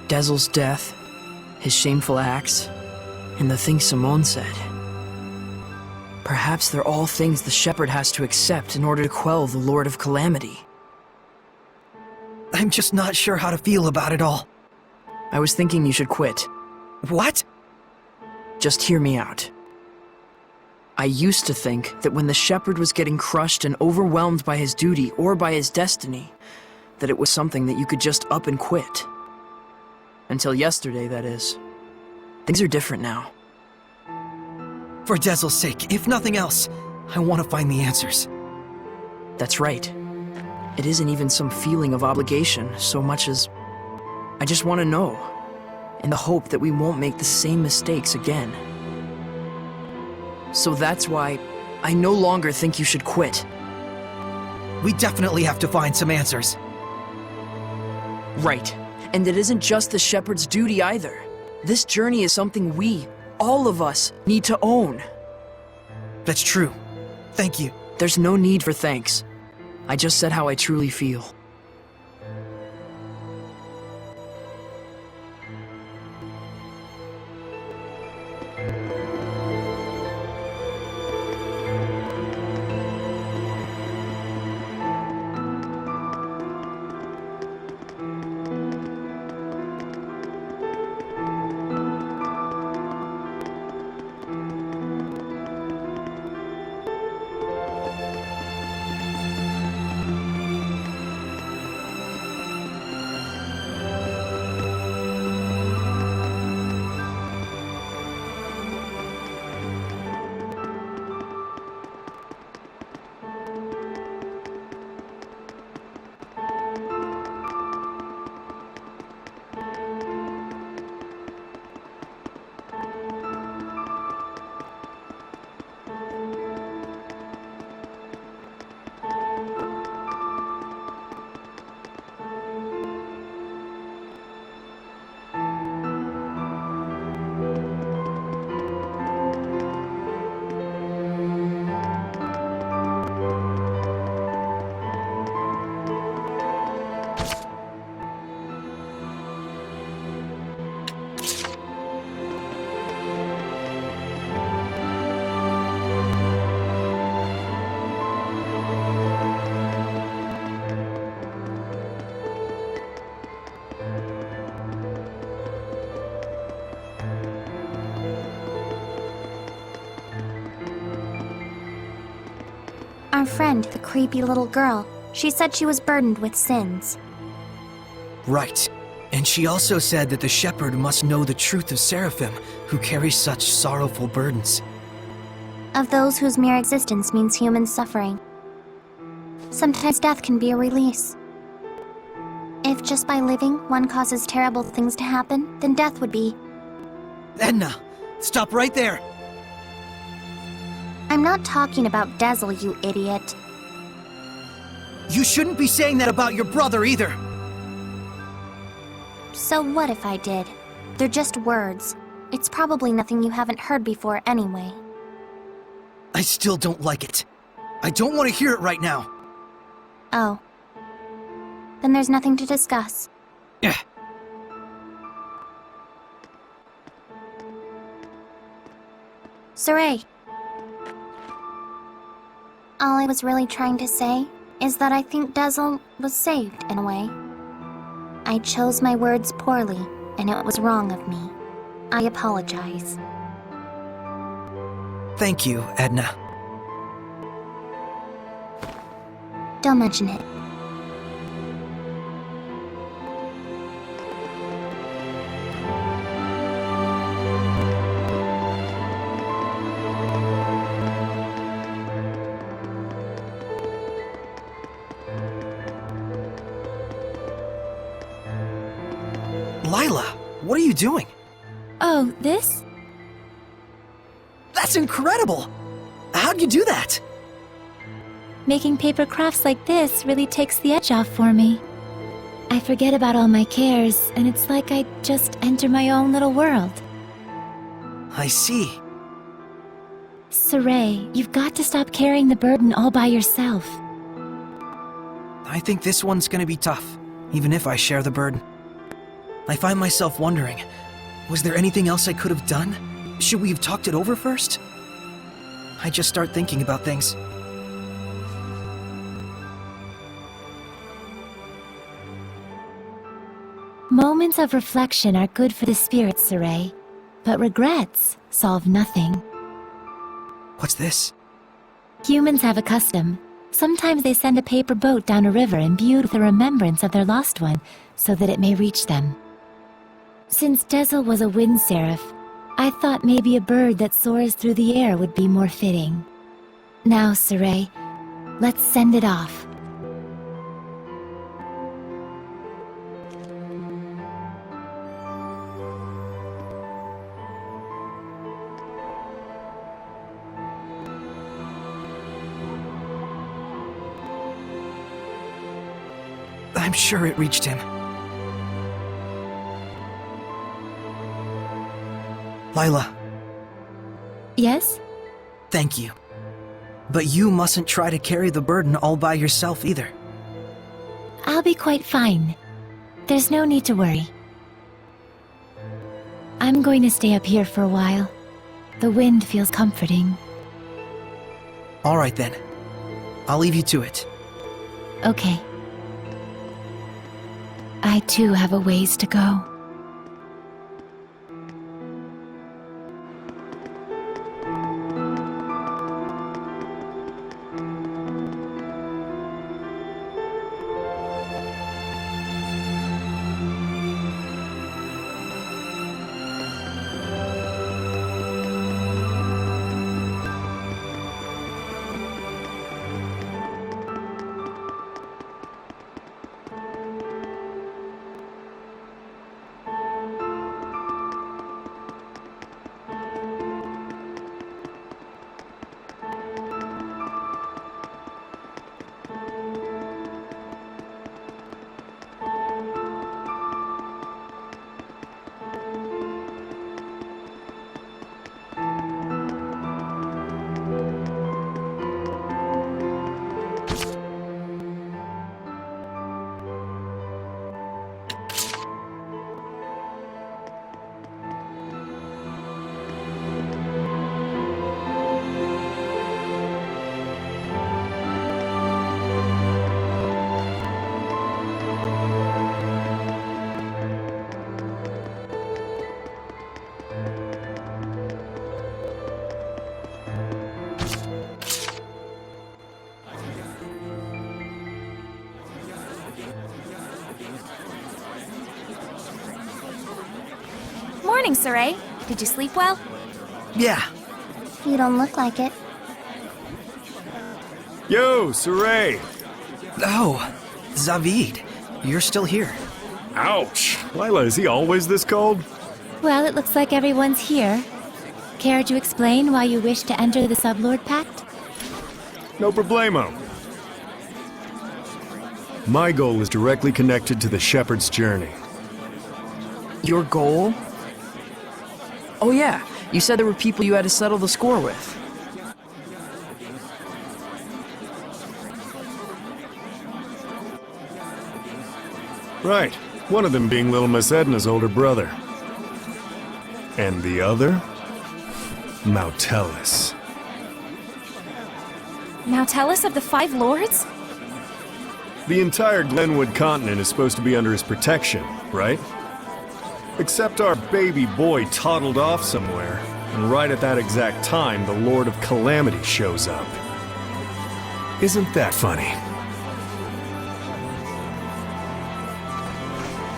Dezel's death, his shameful acts, and the things Simone said. Perhaps they're all things the Sheperd has to accept in order to quell the Lord of Calamity. I'm just not sure how to feel about it all. I was thinking you should quit. What? Just hear me out. I used to think that when the Sheperd was getting crushed and overwhelmed by his duty or by his destiny, that it was something that you could just up and quit. Until yesterday, that is. Things are different now. For Dezel's sake, if nothing else, I want to find the answers. That's right. It isn't even some feeling of obligation so much as I just want to know, in the hope that we won't make the same mistakes again. So that's why I no longer think you should quit. We definitely have to find some answers. Right. And it isn't just the Sheperd's duty either. This journey is something we, all of us, need to own. That's true. Thank you. There's no need for thanks. I just said how I truly feel. Our friend, the creepy little girl, she said she was burdened with sins. Right. And she also said that the Sheperd must know the truth of Seraphim, who carry such sorrowful burdens. Of those whose mere existence means human suffering. Sometimes death can be a release. If just by living one causes terrible things to happen, then death would be. Edna, stop right there! I'm not talking about Dezel, you idiot. You shouldn't be saying that about your brother either! So what if I did? They're just words. It's probably nothing you haven't heard before anyway. I still don't like it. I don't want to hear it right now. Oh. Then there's nothing to discuss. Yeah. Saray. All I was really trying to say is that I think Dezel was saved in a way. I chose my words poorly, and it was wrong of me. I apologize. Thank you, Edna. Don't mention it. Lailah, what are you doing? Oh, this? That's incredible! How'd you do that? Making paper crafts like this really takes the edge off for me. I forget about all my cares, and it's like I just enter my own little world. I see. Saray, you've got to stop carrying the burden all by yourself. I think this one's gonna be tough, even if I share the burden. I find myself wondering, was there anything else I could have done? Should we have talked it over first? I just start thinking about things. Moments of reflection are good for the spirit, Saray, but regrets solve nothing. What's this? Humans have a custom. Sometimes they send a paper boat down a river imbued with a remembrance of their lost one, so that it may reach them. Since Dezel was a wind seraph, I thought maybe a bird that soars through the air would be more fitting. Now, Saray, let's send it off. I'm sure it reached him. Lailah, Yes? thank you. But you mustn't try to carry the burden all by yourself either. I'll be quite fine. There's no need to worry. I'm going to stay up here for a while. The wind feels comforting. All right then. I'll leave you to it. Okay. I too have a ways to go. Morning, Saray. Did you sleep well? Yeah, You don't look like it. Yo, Saray! oh, Zavid, you're still here. Ouch! Lailah, is he always this cold? Well, it looks like everyone's here. Care to explain why you wish to enter the Sublord Pact? No problemo. My goal is directly connected to the Shepherd's journey. Your goal? Oh yeah, you said there were people you had to settle the score with. Right. One of them being little Miss Edna's older brother. And the other? Malevolence. Now tell us of the Five Lords? The entire Glenwood continent is supposed to be under his protection, right? Except our baby boy toddled off somewhere, and right at that exact time, the Lord of Calamity shows up. Isn't that funny?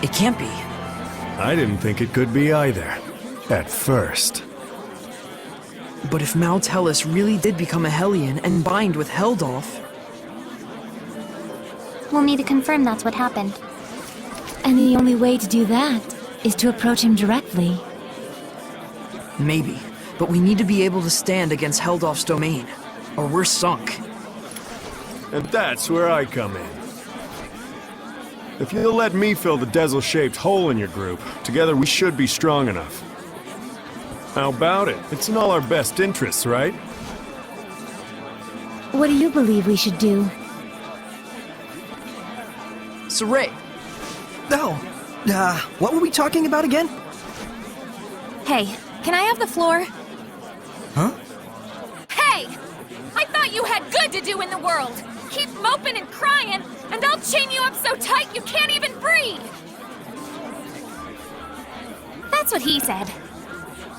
It can't be. I didn't think it could be either. At first. But if Malevolence really did become a Hellion and bind with Heldolf, We'll need to confirm that's what happened. And the only way to do that is to approach him directly. maybe. But we need to be able to stand against Heldolf's domain, or we're sunk. And that's where I come in. If you'll let me fill the Dezel-shaped hole in your group, together we should be strong enough. How about it? It's in all our best interests, right? What do you believe we should do? Saray, No, What were we talking about again? Hey, can I have the floor? Huh? Hey! I thought you had good to do in the world! Keep moping and crying, and I'll chain you up so tight you can't even breathe! That's what he said.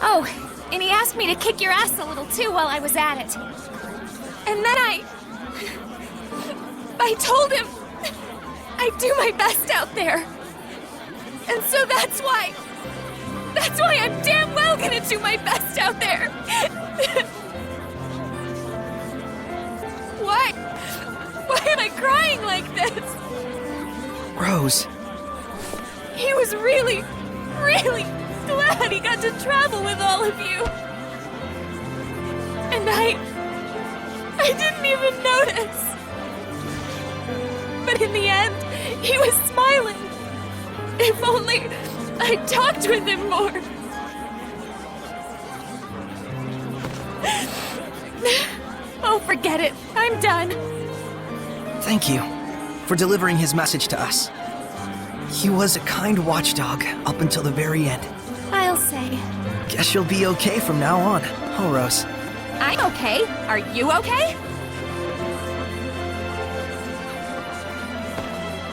Oh, and he asked me to kick your ass a little too while I was at it. And then I told him I'd do my best out there. And so that's why I'm damn well gonna do my best out there. Why am I crying like this? Rose. He was really glad he got to travel with all of you. And I didn't even notice. But in the end, he was smiling. If only I talked with him more. Oh, forget it. I'm done. Thank you for delivering his message to us. He was a kind watchdog up until the very end. I'll say. Guess you'll be okay from now on, huh, Rose? I'm okay. Are you okay?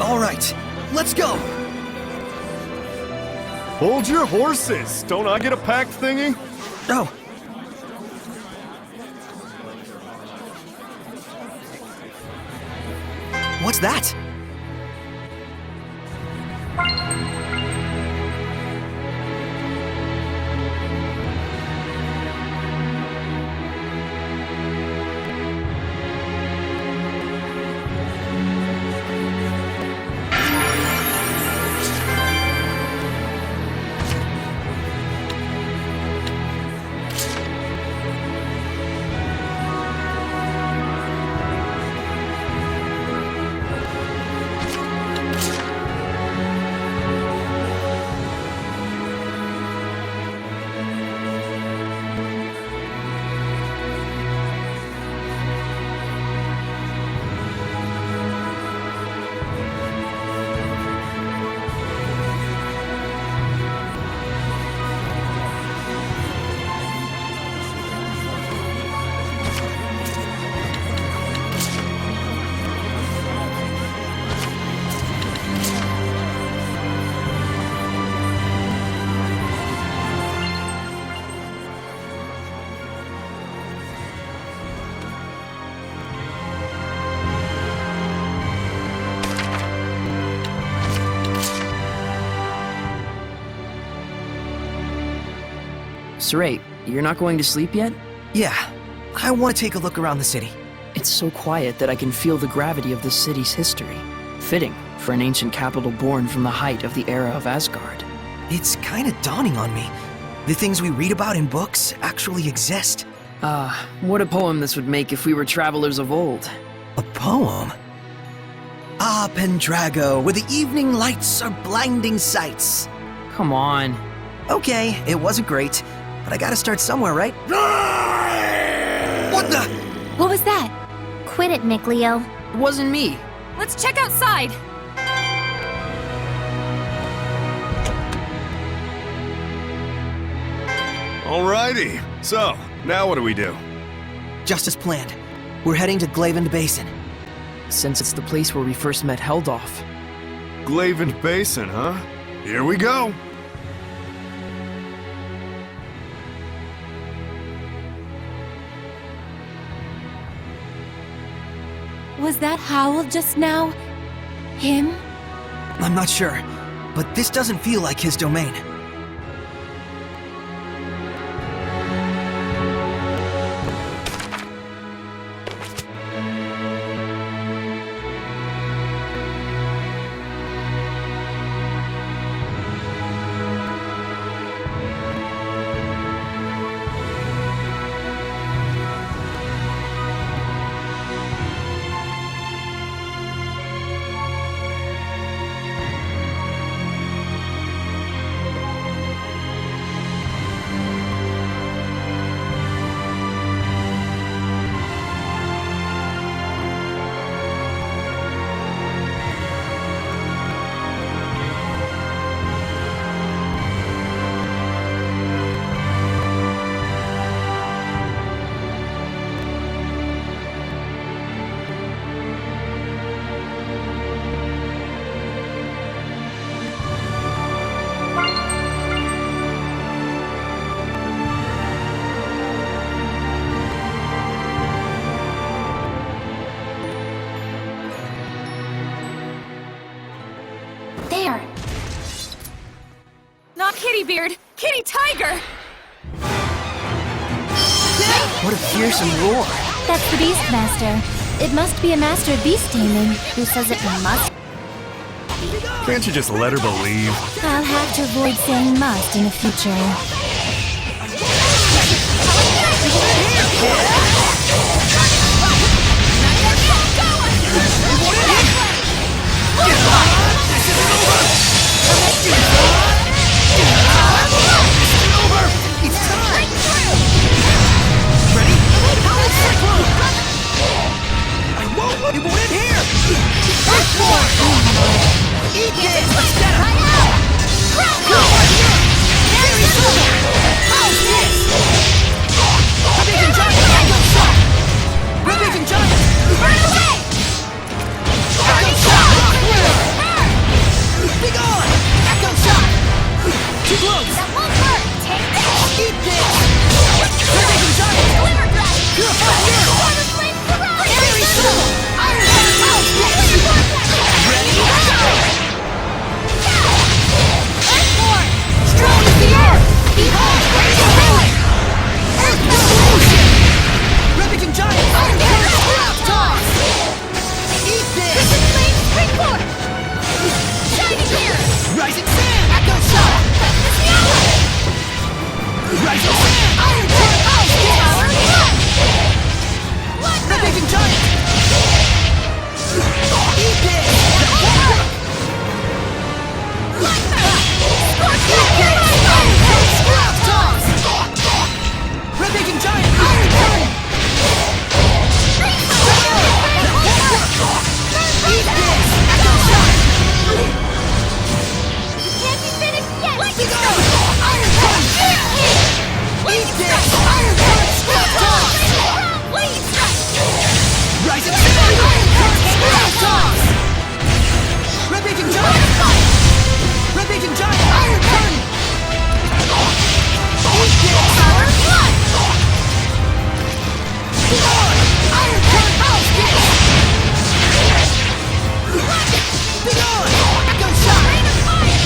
All right, let's go! Hold your horses! Don't I get a packed thingy? Oh. What's that? Saray, you're not going to sleep yet? Yeah, I want to take a look around the city. It's so quiet that I can feel the gravity of this city's history. Fitting for an ancient capital born from the height of the era of Asgard. It's kind of dawning on me. The things we read about in books actually exist. What a poem this would make if we were travelers of old. A poem? Ah, Pendrago, where the evening lights are blinding sights. Come on. Okay, it wasn't great, but I gotta start somewhere, right? What the? What was that? Quit it, Mikleo. It wasn't me. Let's check outside. Alrighty. So, now what do we do? Just as planned. We're heading to Glaven Basin. Since it's the place where we first met Heldolf. Glaven Basin, huh? Here we go. Was that Howl just now? Him? I'm not sure, but this doesn't feel like his domain. Kitty Beard! Kitty Tiger! What a fearsome roar! That's the Beastmaster. It must be a master of beast taming. Who says it must? Can't you just let her believe? I'll have to avoid saying must in the future. It won't end here! Eat this! Let's get him! Very soon! How's this? Ravaging Giant! Echo Shot! Ravaging Giant! Burn away! Echo Shot! Rock Wheel! Be gone! Echo Shot! Too close! That won't hurt! Take this! Eat this! Ravaging Giant! Glimmer Glass! Purify the Earth! Water Flame Barrage! Very soon! Iron Heart! How's this? Ready? Earthborn! Strong as the earth! Behold! Behold! Earth Revolution! Ravaging Giant! Iron Current Ground Toss! Eat this! Flame Springboard! Shining Mirror! Rising Sand! Echo Shot! Rising Sand! Iron Current House! Power Blood! Ravaging Giant! Eat this! Ground Toss! Ravaging Giant! Iron Current! Eat this! Echo Shot! Can't be finished yet! Be gone! Iron Current! Eat this! Iron Current! Ground Toss! Rising Sand! Iron Current! Ground Toss! Ravaging Giant! Ravaging Giant! Iron Current! Eat this! Power Blood! Be gone! Iron Current! House this! Be gone! Echo Shot! Rain of Fire!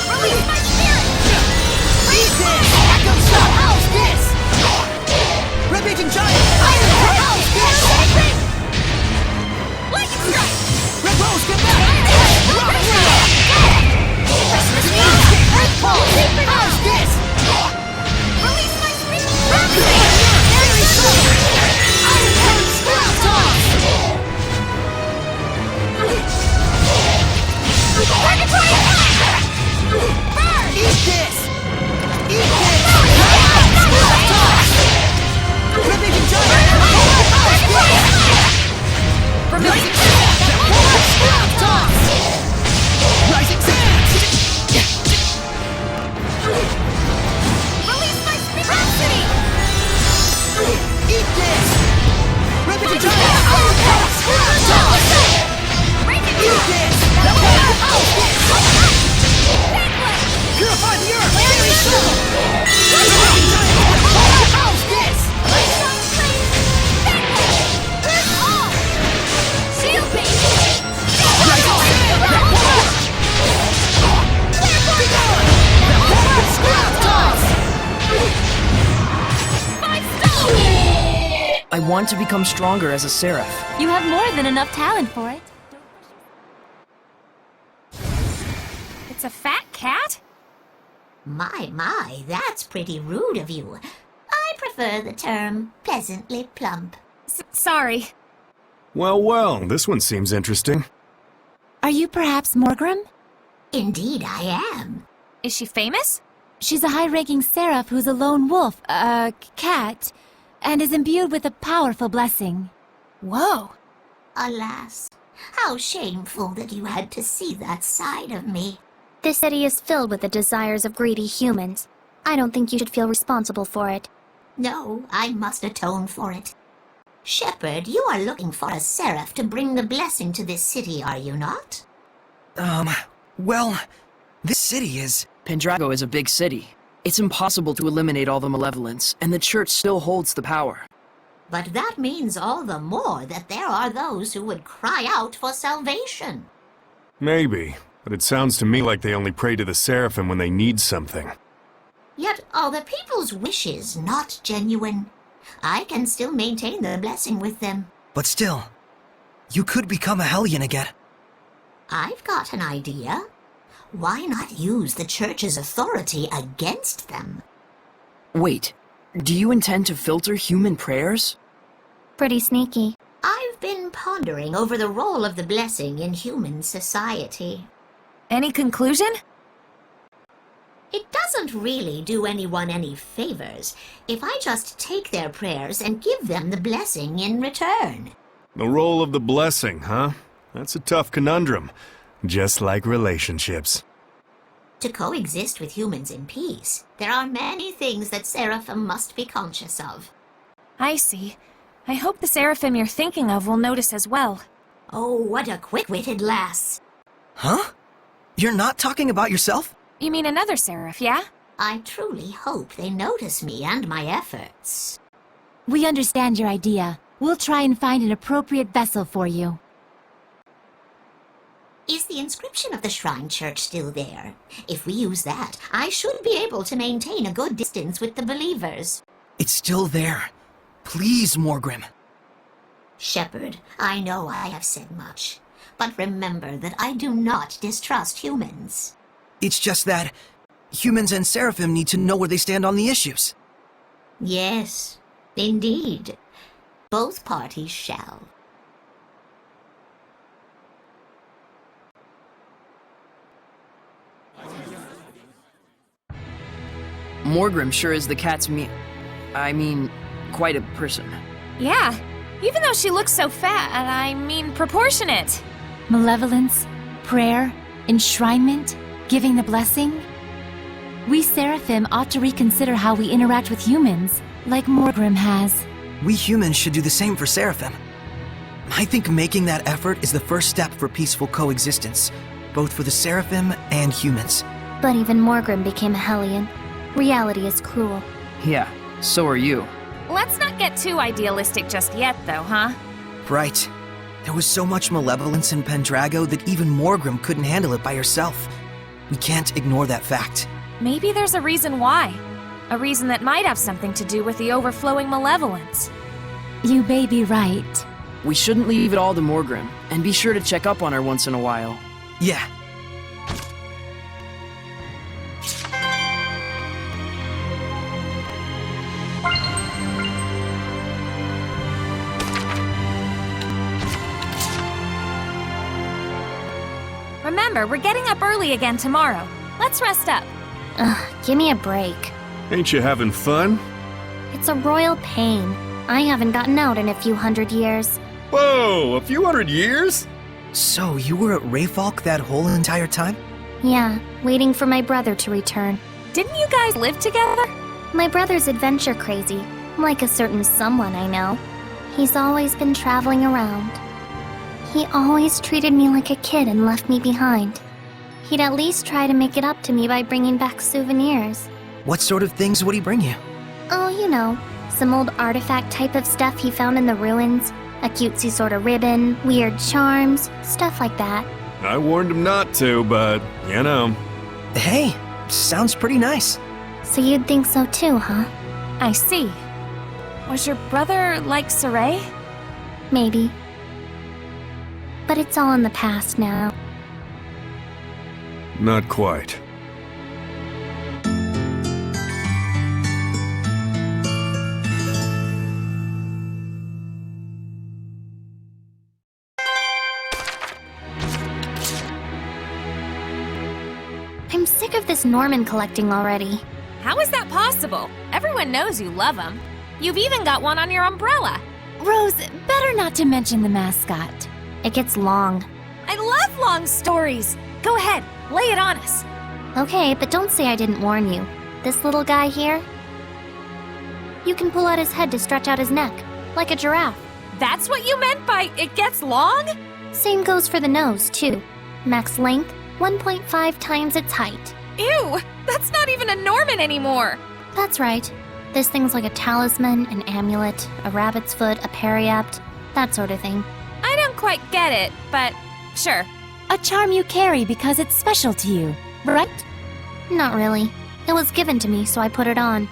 Release my spirit! Eat this! Echo Shot! House this! Ravaging Giant! Iron Current! House this! Lightning Strike! Red Rose, get back! Rock Wheel! Earth Pulse! House this! Release my spirit! Very soon! Iron Current! Ground Toss! Purgatory Fire! Burn! Eat this! Eat this! Ground Toss! Ravaging Giant! House this! Rising Sand! Ground Toss! Rising Sand! Release my spirit! Rhapsody! Eat this! Ravaging Giant! Iron Current! Ground Toss! Raging Eat this! House this! Purify the Earth! Very soon! Ravaging Giant! House this! Shield Base! Rising Sand! Be gone! Ground Toss! 5 stone! I want to become stronger as a Seraph. You have more than enough talent for it. It's a fat cat? My, that's pretty rude of you. I prefer the term pleasantly plump. Sorry. Well, this one seems interesting. Are you perhaps Morgrim? Indeed I am. Is she famous? She's a high-ranking seraph who's a lone wolf, cat, and is imbued with a powerful blessing. Whoa. Alas, how shameful that you had to see that side of me. This city is filled with the desires of greedy humans. I don't think you should feel responsible for it. No, I must atone for it. Sheperd, you are looking for a seraph to bring the blessing to this city, are you not? Well, this city is... Pendrago is a big city. It's impossible to eliminate all the malevolence, and the church still holds the power. But that means all the more that there are those who would cry out for salvation. Maybe. But it sounds to me like they only pray to the Seraphim when they need something. Yet are the people's wishes not genuine? I can still maintain the blessing with them. But still, you could become a Hellion again. I've got an idea. Why not use the Church's authority against them? Wait, do you intend to filter human prayers? Pretty sneaky. I've been pondering over the role of the blessing in human society. Any conclusion? It doesn't really do anyone any favors if I just take their prayers and give them the blessing in return. The role of the blessing, huh? That's a tough conundrum. Just like relationships. To coexist with humans in peace, there are many things that Seraphim must be conscious of. I see. I hope the Seraphim you're thinking of will notice as well. Oh, what a quick-witted lass. Huh? You're not talking about yourself? You mean another Seraph, yeah? I truly hope they notice me and my efforts. We understand your idea. We'll try and find an appropriate vessel for you. Is the inscription of the Shrine Church still there? If we use that, I should be able to maintain a good distance with the believers. It's still there. Please, Morgrim. Sheperd, I know I have said much, but remember that I do not distrust humans. It's just that humans and Seraphim need to know where they stand on the issues. Yes, indeed. Both parties shall. Morgrim sure is the cat's quite a person. Yeah, even though she looks so fat, proportionate. Malevolence, prayer, enshrinement, giving the blessing. We Seraphim ought to reconsider how we interact with humans, like Morgrim has. We humans should do the same for Seraphim. I think making that effort is the first step for peaceful coexistence, both for the Seraphim and humans. But even Morgrim became a Hellion. Reality is cruel. Yeah, so are you. Let's not get too idealistic just yet, though, huh? Right. There was so much malevolence in Pendrago that even Morgrim couldn't handle it by herself. We can't ignore that fact. Maybe there's a reason why. A reason that might have something to do with the overflowing malevolence. You may be right. We shouldn't leave it all to Morgrim, and be sure to check up on her once in a while. Yeah. Remember, we're getting up early again tomorrow. Let's rest up. Ugh, give me a break. Ain't you having fun? It's a royal pain. I haven't gotten out in a few 100 years. Whoa, a few 100 years? So, you were at Rayfalk that whole entire time? Yeah, waiting for my brother to return. Didn't you guys live together? My brother's adventure crazy, like a certain someone I know. He's always been traveling around. He always treated me like a kid and left me behind. He'd at least try to make it up to me by bringing back souvenirs. What sort of things would he bring you? Oh, you know, some old artifact type of stuff he found in the ruins. A cutesy sort of ribbon, weird charms, stuff like that. I warned him not to, but, you know. Hey, sounds pretty nice. So you'd think so too, huh? I see. Was your brother like Saray? Maybe. But it's all in the past now. Not quite. I'm sick of this Norman collecting already. How is that possible? Everyone knows you love him. You've even got one on your umbrella. Rose, better not to mention the mascot. It gets long. I love long stories. Go ahead, lay it on us. Okay, but don't say I didn't warn you. This little guy here? You can pull out his head to stretch out his neck, like a giraffe. That's what you meant by it gets long? Same goes for the nose, too. Max length, 1.5 times its height. Ew, that's not even a Norman anymore. That's right. This thing's like a talisman, an amulet, a rabbit's foot, a periapt, that sort of thing. I don't quite get it, but sure. A charm you carry because it's special to you, right? Not really. It was given to me, so I put it on.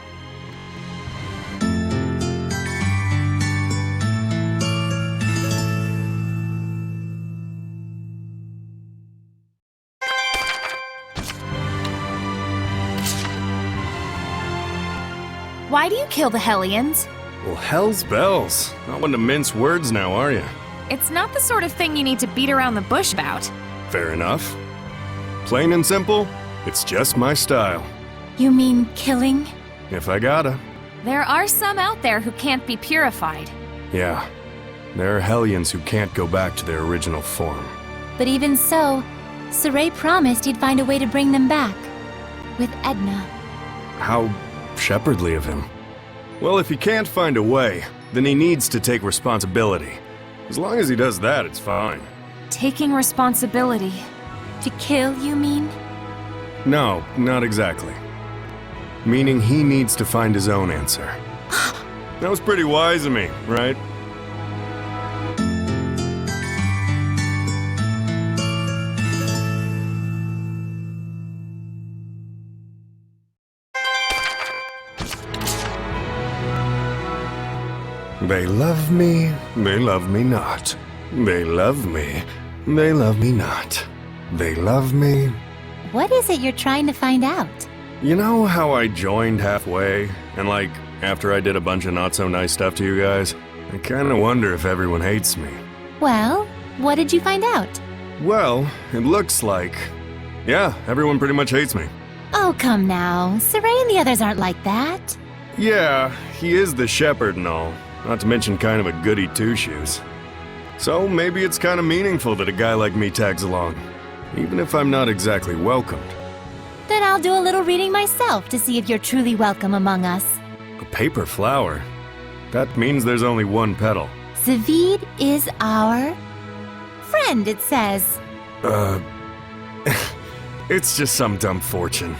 Why do you kill the Hellions? Well, hell's bells. Not one to mince words now, are you? It's not the sort of thing you need to beat around the bush about. Fair enough. Plain and simple, it's just my style. You mean killing? If I gotta. There are some out there who can't be purified. Yeah. There are Hellions who can't go back to their original form. But even so, Saray promised he'd find a way to bring them back. With Edna. How shepherdly of him. Well, if he can't find a way, then he needs to take responsibility. As long as he does that, it's fine. Taking responsibility. To kill, you mean? No, not exactly. Meaning he needs to find his own answer. That was pretty wise of me, right? They love me not. They love me not. They love me. What is it you're trying to find out? You know how I joined halfway, and like, after I did a bunch of not-so-nice stuff to you guys? I kinda wonder if everyone hates me. Well, what did you find out? Well, it looks like... yeah, everyone pretty much hates me. Oh, come now. Saray and the others aren't like that. Yeah, he is the shepherd and all, not to mention kind of a goody two-shoes. So maybe it's kind of meaningful that a guy like me tags along, even if I'm not exactly welcomed. Then I'll do a little reading myself to see if you're truly welcome among us. A paper flower? That means there's only one petal. Zavid is our... friend, it says. It's just some dumb fortune.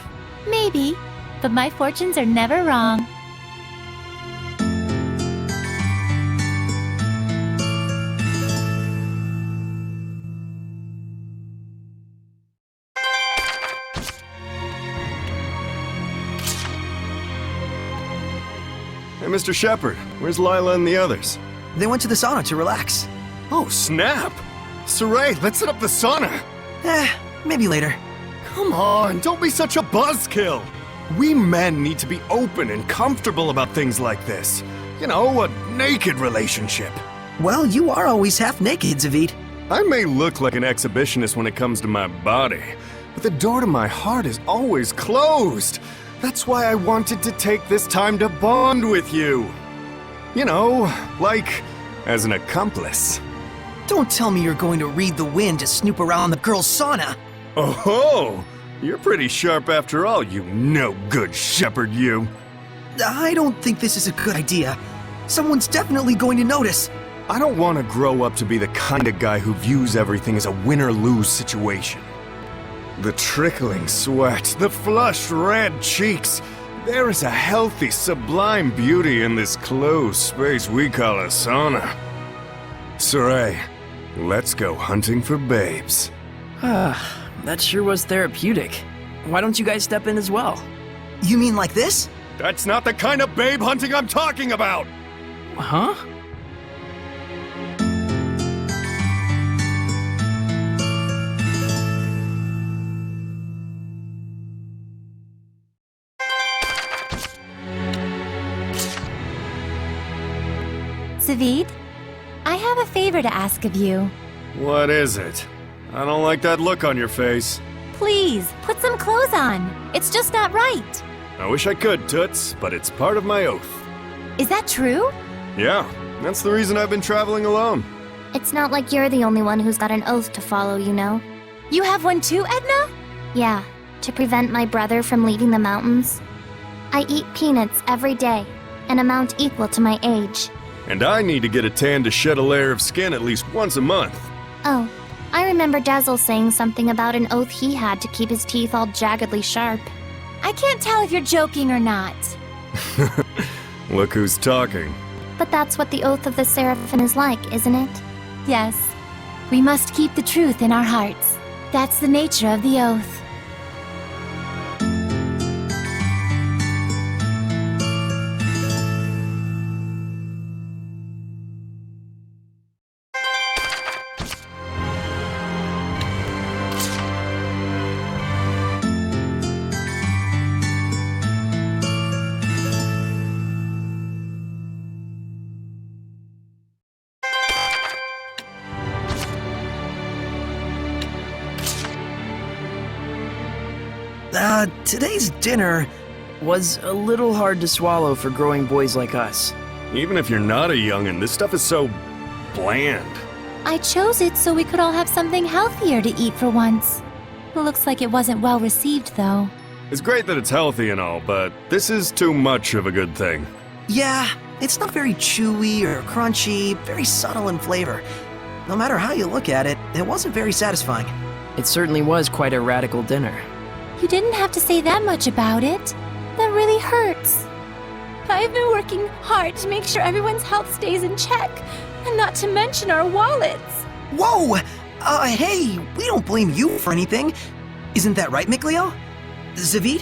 Maybe, but my fortunes are never wrong. Hey, Mr. Sheperd, where's Lailah and the others? They went to the sauna to relax. Oh, snap! Saray, let's set up the sauna! Maybe later. Come on, don't be such a buzzkill! We men need to be open and comfortable about things like this. You know, a naked relationship. Well, you are always half naked, Zavid. I may look like an exhibitionist when it comes to my body, but the door to my heart is always closed. That's why I wanted to take this time to bond with you. You know, like, as an accomplice. Don't tell me you're going to read the wind to snoop around the girls' sauna. Oh, you're pretty sharp after all, you no-good shepherd, you. I don't think this is a good idea. Someone's definitely going to notice. I don't want to grow up to be the kind of guy who views everything as a win-or-lose situation. The trickling sweat, the flushed red cheeks. There is a healthy, sublime beauty in this closed space we call a sauna. Saray, let's go hunting for babes. That sure was therapeutic. Why don't you guys step in as well? You mean like this? That's not the kind of babe hunting I'm talking about! Huh? Zavid, I have a favor to ask of you. What is it? I don't like that look on your face. Please, put some clothes on. It's just not right. I wish I could, Toots, but it's part of my oath. Is that true? Yeah, that's the reason I've been traveling alone. It's not like you're the only one who's got an oath to follow, you know. You have one too, Edna? Yeah, to prevent my brother from leaving the mountains. I eat peanuts every day, an amount equal to my age. And I need to get a tan to shed a layer of skin at least once a month. Oh, I remember Dazzle saying something about an oath he had to keep his teeth all jaggedly sharp. I can't tell if you're joking or not. Look who's talking. But that's what the oath of the Seraphim is like, isn't it? Yes. We must keep the truth in our hearts. That's the nature of the oath. Today's dinner was a little hard to swallow for growing boys like us. Even if you're not a youngin', this stuff is so bland. I chose it so we could all have something healthier to eat for once. Looks like it wasn't well received, though. It's great that it's healthy and all, but this is too much of a good thing. Yeah, it's not very chewy or crunchy, very subtle in flavor. No matter how you look at it, it wasn't very satisfying. It certainly was quite a radical dinner. You didn't have to say that much about it. That really hurts. I've been working hard to make sure everyone's health stays in check, and not to mention our wallets. Whoa! Hey, we don't blame you for anything. Isn't that right, Mikleo? Zavid?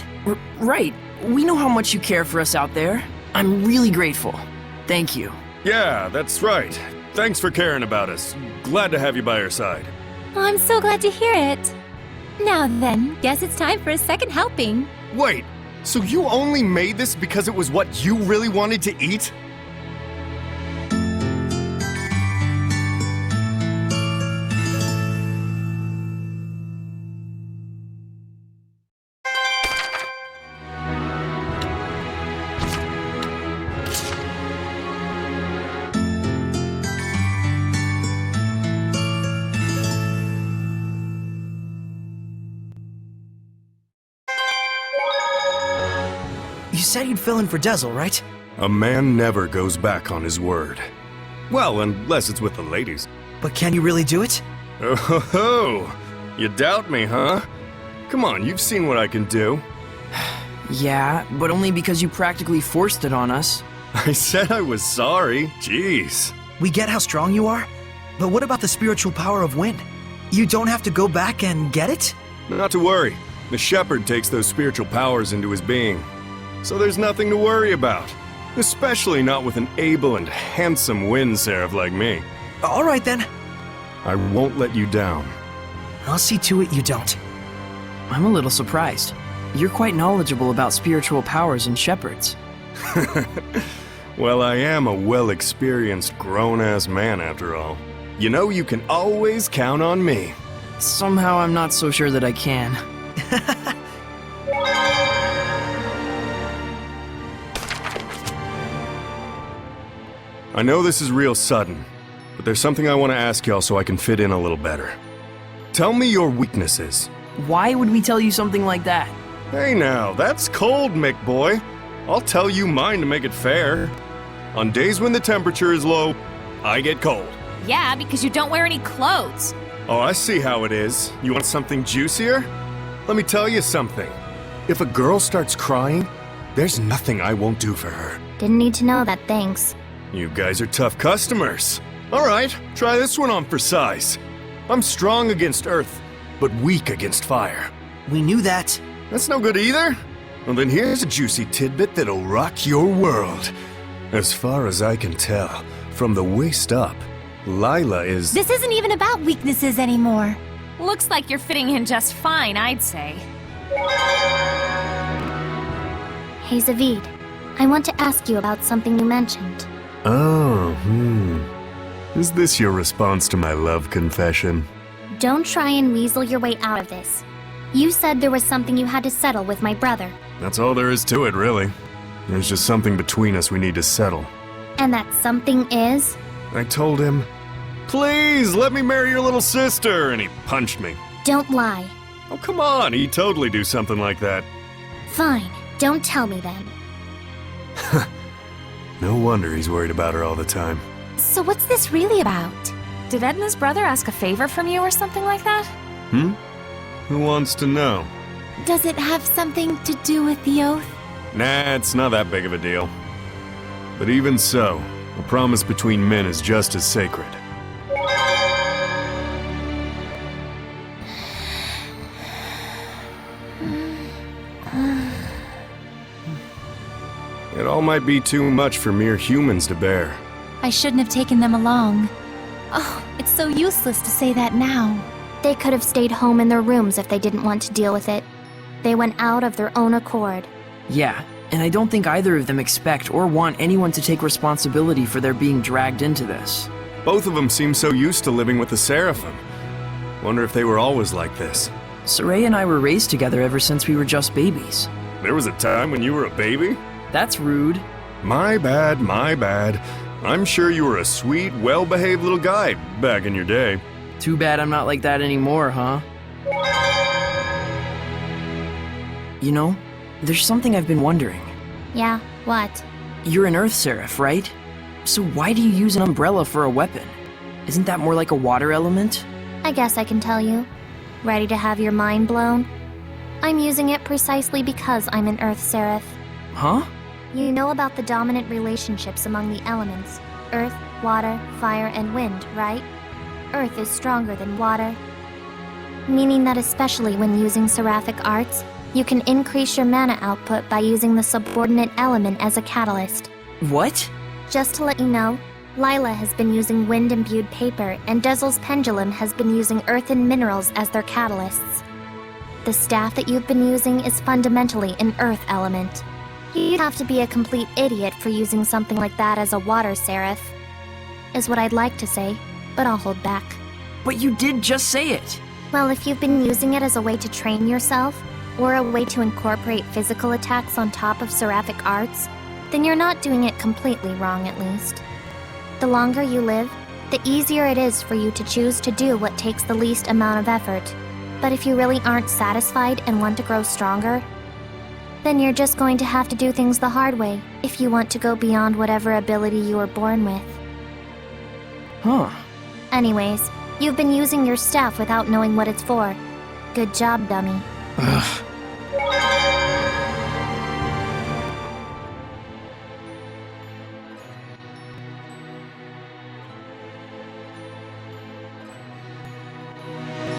Right. We know how much you care for us out there. I'm really grateful. Thank you. Yeah, that's right. Thanks for caring about us. Glad to have you by our side. I'm so glad to hear it. Now then, guess it's time for a second helping. Wait, so you only made this because it was what you really wanted to eat? You said you'd fill in for Dezel, right? A man never goes back on his word. Well, unless it's with the ladies. But can you really do it? Oh ho ho! You doubt me, huh? Come on, you've seen what I can do. Yeah, but only because you practically forced it on us. I said I was sorry. Jeez. We get how strong you are, but what about the spiritual power of wind? You don't have to go back and get it? Not to worry. The Sheperd takes those spiritual powers into his being. So there's nothing to worry about. Especially not with an able and handsome wind seraph like me. All right then. I won't let you down. I'll see to it you don't. I'm a little surprised. You're quite knowledgeable about spiritual powers and Sheperds. Well, I am a well-experienced grown-ass man after all. You know you can always count on me. Somehow I'm not so sure that I can. I know this is real sudden, but there's something I want to ask y'all so I can fit in a little better. Tell me your weaknesses. Why would we tell you something like that? Hey now, that's cold, Mick boy. I'll tell you mine to make it fair. On days when the temperature is low, I get cold. Yeah, because you don't wear any clothes. Oh, I see how it is. You want something juicier? Let me tell you something. If a girl starts crying, there's nothing I won't do for her. Didn't need to know that, thanks. You guys are tough customers. All right, try this one on for size. I'm strong against earth, but weak against fire. We knew that. That's no good either? Well, then here's a juicy tidbit that'll rock your world. As far as I can tell, from the waist up, Lailah is... This isn't even about weaknesses anymore. Looks like you're fitting in just fine, I'd say. Hey, Zavid. I want to ask you about something you mentioned. Oh, Is this your response to my love confession? Don't try and weasel your way out of this. You said there was something you had to settle with my brother. That's all there is to it, really. There's just something between us we need to settle. And that something is? I told him, please let me marry your little sister, and he punched me. Don't lie. Oh, come on, he'd totally do something like that. Fine. Don't tell me then. No wonder he's worried about her all the time. So what's this really about? Did Edna's brother ask a favor from you or something like that? Who wants to know? Does it have something to do with the oath? Nah, it's not that big of a deal. But even so, a promise between men is just as sacred. It all might be too much for mere humans to bear. I shouldn't have taken them along. Oh, it's so useless to say that now. They could have stayed home in their rooms if they didn't want to deal with it. They went out of their own accord. Yeah, and I don't think either of them expect or want anyone to take responsibility for their being dragged into this. Both of them seem so used to living with the Seraphim. Wonder if they were always like this. Saray and I were raised together ever since we were just babies. There was a time when you were a baby? That's rude. My bad, my bad. I'm sure you were a sweet, well-behaved little guy back in your day. Too bad I'm not like that anymore, huh? You know, there's something I've been wondering. Yeah, what? You're an Earth Seraph, right? So why do you use an umbrella for a weapon? Isn't that more like a water element? I guess I can tell you. Ready to have your mind blown? I'm using it precisely because I'm an Earth Seraph. Huh? You know about the dominant relationships among the elements, earth, water, fire, and wind, right? Earth is stronger than water. Meaning that especially when using seraphic arts, you can increase your mana output by using the subordinate element as a catalyst. What? Just to let you know, Lailah has been using wind-imbued paper, and Dezel's pendulum has been using earth and minerals as their catalysts. The staff that you've been using is fundamentally an earth element. You'd have to be a complete idiot for using something like that as a water seraph, is what I'd like to say, but I'll hold back. But you did just say it! Well, if you've been using it as a way to train yourself, or a way to incorporate physical attacks on top of seraphic arts, then you're not doing it completely wrong, at least. The longer you live, the easier it is for you to choose to do what takes the least amount of effort. But if you really aren't satisfied and want to grow stronger, then you're just going to have to do things the hard way if you want to go beyond whatever ability you were born with. Huh. Anyways, you've been using your staff without knowing what it's for. Good job, dummy. Ugh.